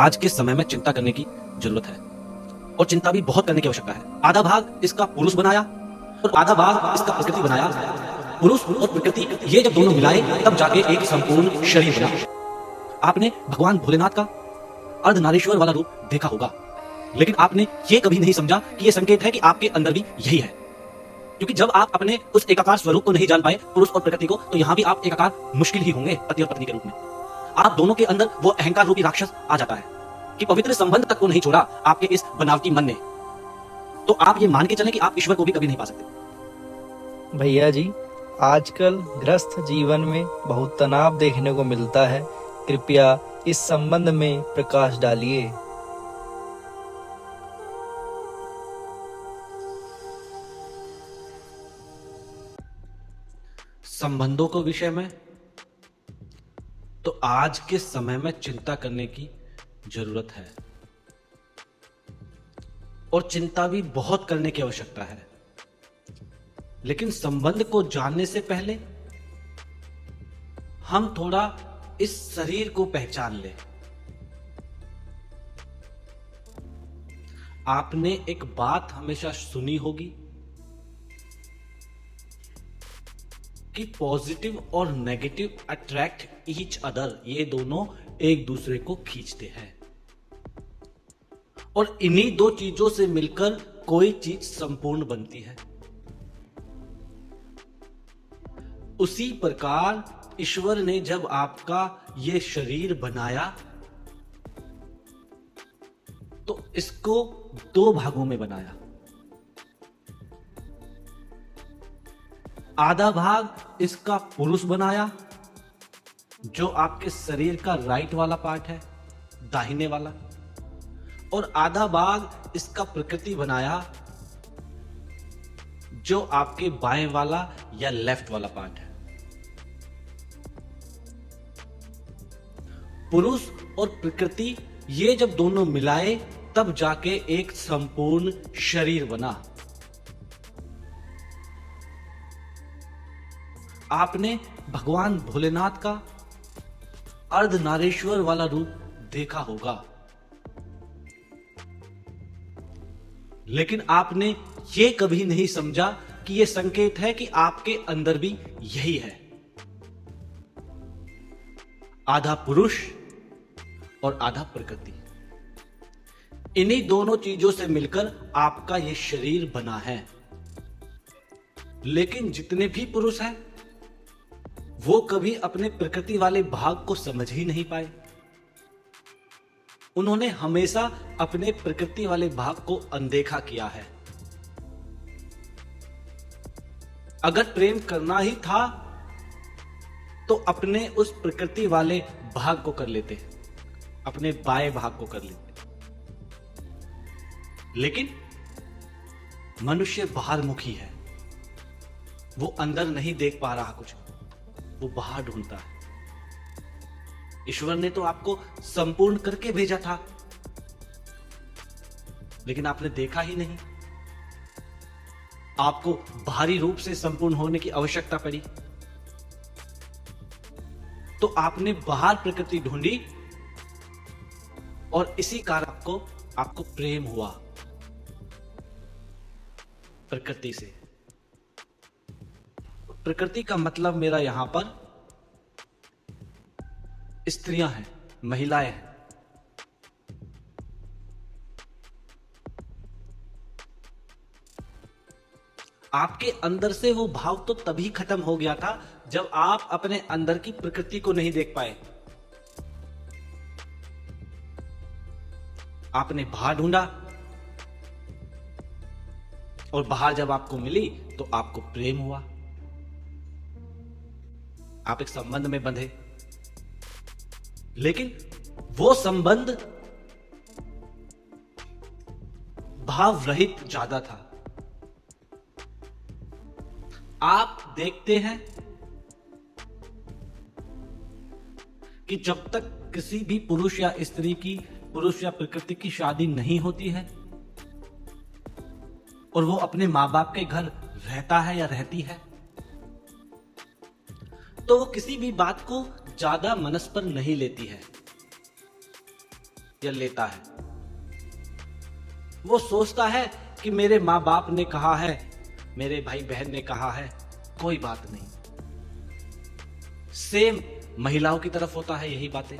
आज के समय में चिंता करने की जरूरत है और चिंता भी बहुत करने की आवश्यकता है। आधा भाग इसका पुरुष बनाया और आधा भाग इसका प्रकृति बनाया। पुरुष और प्रकृति ये जब दोनों मिलाए तब जाके एक संपूर्ण शरीर बना। आपने भगवान भोलेनाथ का अर्धनारीश्वर वाला रूप देखा होगा, लेकिन आपने ये कभी नहीं समझा कि ये संकेत है कि आपके अंदर भी यही है। क्योंकि जब आप अपने उस एकाकार स्वरूप को नहीं जान पाए, पुरुष और प्रकृति को, तो यहां भी आप एकाकार मुश्किल ही होंगे पति और पत्नी के रूप में। आप दोनों के अंदर वो अहंकार रूपी राक्षस आ जाता है कि पवित्र संबंध तक को नहीं छोड़ा आपके इस बनावटी मन ने। तो आप ये मान के चलें कि आप ईश्वर को भी कभी नहीं पा सकते। भैया जी, आजकल गृहस्थ जीवन में बहुत तनाव देखने को मिलता है। कृपया इस संबंध में प्रकाश डालिए। संबंधों को विषय में तो आज के समय में चिंता करने की जरूरत है और चिंता भी बहुत करने की आवश्यकता है। लेकिन संबंध को जानने से पहले हम थोड़ा इस शरीर को पहचान लें। आपने एक बात हमेशा सुनी होगी कि पॉजिटिव और नेगेटिव अट्रैक्ट ईच अदर, ये दोनों एक दूसरे को खींचते हैं और इन्हीं दो चीजों से मिलकर कोई चीज संपूर्ण बनती है। उसी प्रकार ईश्वर ने जब आपका ये शरीर बनाया तो इसको दो भागों में बनाया। आधा भाग इसका पुरुष बनाया, जो आपके शरीर का राइट वाला पार्ट है, दाहिने वाला, और आधा भाग इसका प्रकृति बनाया, जो आपके बाएं वाला या लेफ्ट वाला पार्ट है। पुरुष और प्रकृति ये जब दोनों मिलाए तब जाके एक संपूर्ण शरीर बना। आपने भगवान भोलेनाथ का अर्धनारीश्वर वाला रूप देखा होगा, लेकिन आपने ये कभी नहीं समझा कि यह संकेत है कि आपके अंदर भी यही है। आधा पुरुष और आधा प्रकृति, इन्हीं दोनों चीजों से मिलकर आपका यह शरीर बना है। लेकिन जितने भी पुरुष हैं वो कभी अपने प्रकृति वाले भाग को समझ ही नहीं पाए। उन्होंने हमेशा अपने प्रकृति वाले भाग को अनदेखा किया है। अगर प्रेम करना ही था तो अपने उस प्रकृति वाले भाग को कर लेते, अपने बाएं भाग को कर लेते। लेकिन मनुष्य बाहरमुखी है, वो अंदर नहीं देख पा रहा कुछ, वो बाहर ढूंढता है। ईश्वर ने तो आपको संपूर्ण करके भेजा था, लेकिन आपने देखा ही नहीं। आपको बाहरी रूप से संपूर्ण होने की आवश्यकता पड़ी, तो आपने बाहर प्रकृति ढूंढी और इसी कारण आपको प्रेम हुआ प्रकृति से। प्रकृति का मतलब मेरा यहां पर स्त्रियां हैं, महिलाएं हैं। आपके अंदर से वो भाव तो तभी खत्म हो गया था जब आप अपने अंदर की प्रकृति को नहीं देख पाए। आपने बाहर ढूंढा और बाहर जब आपको मिली तो आपको प्रेम हुआ। आप एक संबंध में बंधे, लेकिन वो संबंध भाव रहित ज्यादा था। आप देखते हैं कि जब तक किसी भी पुरुष या स्त्री की, पुरुष या प्रकृति की शादी नहीं होती है और वो अपने मां बाप के घर रहता है या रहती है, तो वो किसी भी बात को ज्यादा मनस पर नहीं लेती है। या लेता है। वो सोचता है कि मेरे माँ बाप ने कहा है, मेरे भाई बहन ने कहा है, कोई बात नहीं। सेम महिलाओं की तरफ होता है यही बातें।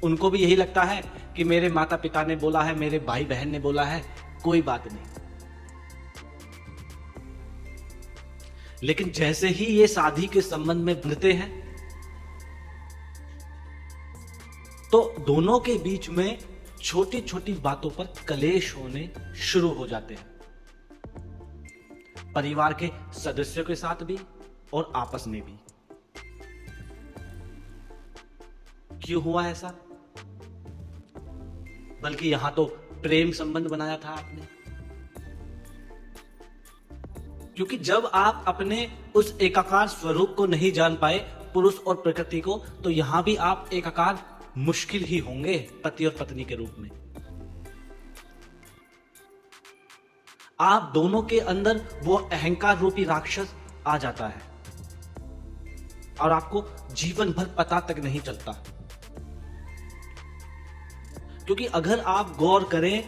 उनको भी यही लगता है कि मेरे माता पिता ने बोला है, मेरे भाई बहन ने बोला है, कोई बात नहीं। लेकिन जैसे ही ये शादी के संबंध में बंधते हैं तो दोनों के बीच में छोटी छोटी बातों पर कलेश होने शुरू हो जाते हैं, परिवार के सदस्यों के साथ भी और आपस में भी। क्यों हुआ ऐसा? बल्कि यहां तो प्रेम संबंध बनाया था आपने। क्योंकि जब आप अपने उस एकाकार स्वरूप को नहीं जान पाए, पुरुष और प्रकृति को, तो यहां भी आप एकाकार मुश्किल ही होंगे पति और पत्नी के रूप में। आप दोनों के अंदर वो अहंकार रूपी राक्षस आ जाता है और आपको जीवन भर पता तक नहीं चलता। क्योंकि अगर आप गौर करें,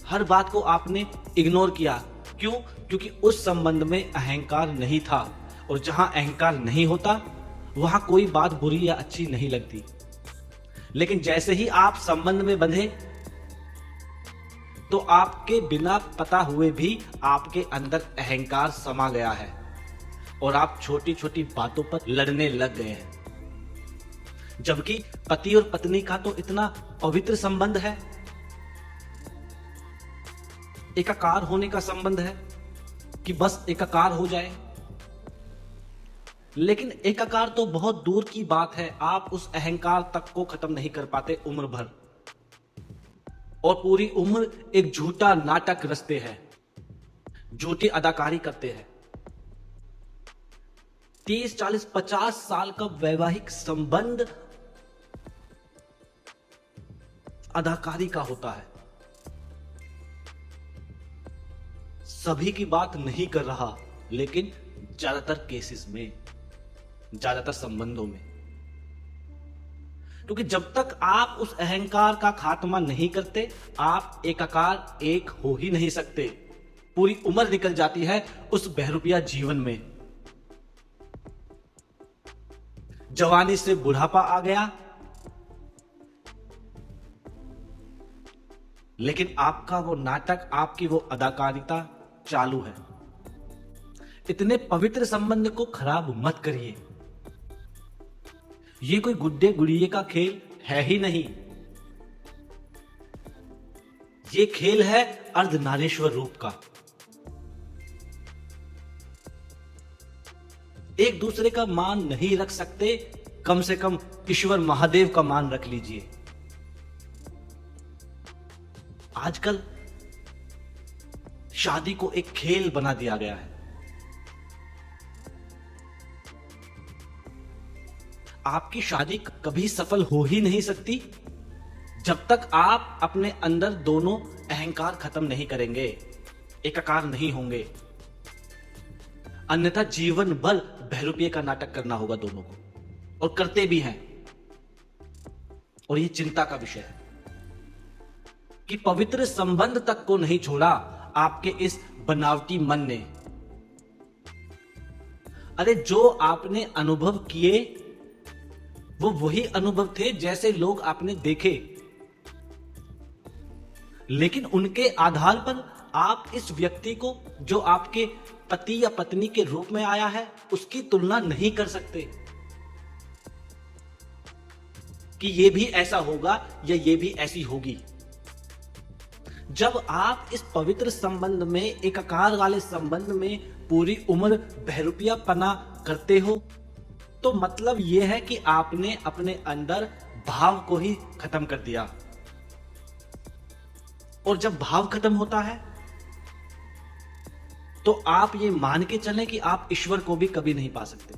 हर बात को आपने इग्नोर किया। क्यों? क्योंकि उस संबंध में अहंकार नहीं था, और जहां अहंकार नहीं होता वहां कोई बात बुरी या अच्छी नहीं लगती। लेकिन जैसे ही आप संबंध में बंधे तो आपके बिना पता हुए भी आपके अंदर अहंकार समा गया है और आप छोटी छोटी बातों पर लड़ने लग गए हैं। जबकि पति और पत्नी का तो इतना पवित्र संबंध है, एकाकार होने का संबंध है कि बस एकाकार हो जाए। लेकिन एकाकार तो बहुत दूर की बात है, आप उस अहंकार तक को खत्म नहीं कर पाते उम्र भर, और पूरी उम्र एक झूठा नाटक रचते हैं, झूठी अदाकारी करते हैं। 30, 40, 50 साल का वैवाहिक संबंध अदाकारी का होता है। सभी की बात नहीं कर रहा, लेकिन ज्यादातर केसेस में, ज्यादातर संबंधों में। क्योंकि जब तक आप उस अहंकार का खात्मा नहीं करते, आप एकाकार एक हो ही नहीं सकते। पूरी उम्र निकल जाती है उस बहरूपिया जीवन में। जवानी से बुढ़ापा आ गया, लेकिन आपका वो नाटक, आपकी वो अदाकारिता चालू है। इतने पवित्र संबंध को खराब मत करिए। ये कोई गुड्डे गुड़िये का खेल है ही नहीं। ये खेल है अर्धनारीश्वर रूप का। एक दूसरे का मान नहीं रख सकते, कम से कम ईश्वर महादेव का मान रख लीजिए। आजकल शादी को एक खेल बना दिया गया है। आपकी शादी कभी सफल हो ही नहीं सकती जब तक आप अपने अंदर दोनों अहंकार खत्म नहीं करेंगे, एकाकार नहीं होंगे। अन्यथा जीवन भर बहरूपिये का नाटक करना होगा दोनों को, और करते भी हैं। और यह चिंता का विषय है कि पवित्र संबंध तक को नहीं छोड़ा आपके इस बनावटी मन ने। अरे जो आपने अनुभव किए वो वही अनुभव थे जैसे लोग आपने देखे, लेकिन उनके आधार पर आप इस व्यक्ति को जो आपके पति या पत्नी के रूप में आया है उसकी तुलना नहीं कर सकते कि ये भी ऐसा होगा या ये भी ऐसी होगी। जब आप इस पवित्र संबंध में, एकाकार वाले संबंध में पूरी उम्र बहरूपियापना करते हो, तो मतलब यह है कि आपने अपने अंदर भाव को ही खत्म कर दिया। और जब भाव खत्म होता है तो आप ये मान के चलें कि आप ईश्वर को भी कभी नहीं पा सकते,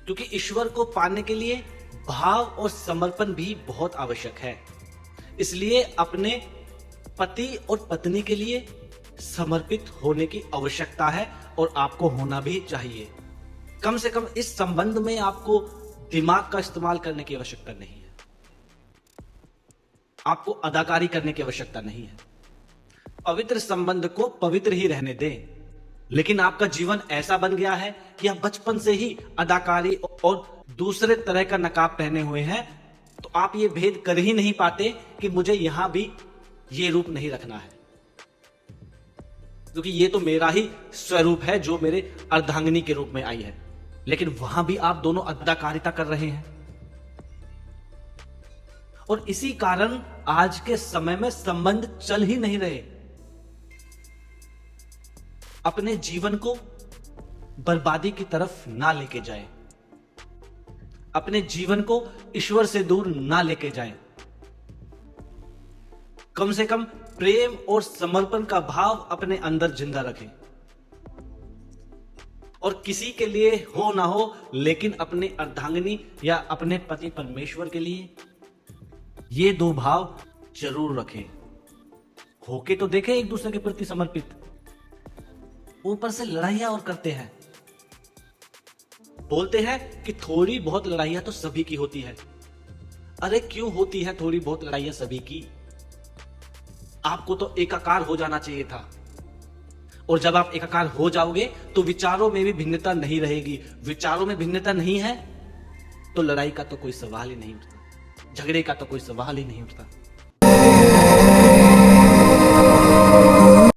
क्योंकि ईश्वर को पाने के लिए भाव और समर्पण भी बहुत आवश्यक है। इसलिए अपने पति और पत्नी के लिए समर्पित होने की आवश्यकता है, और आपको होना भी चाहिए। कम से कम इस संबंध में आपको दिमाग का इस्तेमाल करने की आवश्यकता नहीं है। आपको अदाकारी करने की आवश्यकता नहीं है। पवित्र संबंध को पवित्र ही रहने दें। लेकिन आपका जीवन ऐसा बन गया है कि आप बचपन से ही अदाकारी और दूसरे तरह का नकाब पहने हुए हैं, तो आप ये भेद कर ही नहीं पाते कि मुझे यहां भी ये रूप नहीं रखना है, क्योंकि ये तो मेरा ही स्वरूप है जो मेरे अर्धांगिनी के रूप में आई है। लेकिन वहां भी आप दोनों अदाकारिता कर रहे हैं, और इसी कारण आज के समय में संबंध चल ही नहीं रहे। अपने जीवन को बर्बादी की तरफ ना लेके जाएं, अपने जीवन को ईश्वर से दूर ना लेके जाएं। कम से कम प्रेम और समर्पण का भाव अपने अंदर जिंदा रखें, और किसी के लिए हो ना हो, लेकिन अपने अर्धांगिनी या अपने पति परमेश्वर के लिए ये दो भाव जरूर रखें। होके तो देखें एक दूसरे के प्रति समर्पित, ऊपर से लड़ाइयां और करते हैं। बोलते हैं कि थोड़ी बहुत लड़ाइयां तो सभी की होती है। अरे क्यों होती है थोड़ी बहुत लड़ाइयां सभी की? आपको तो एकाकार हो जाना चाहिए था, और जब आप एकाकार हो जाओगे तो विचारों में भी भिन्नता नहीं रहेगी। विचारों में भिन्नता नहीं है तो लड़ाई का तो कोई सवाल ही नहीं उठता, झगड़े का तो कोई सवाल ही नहीं उठता।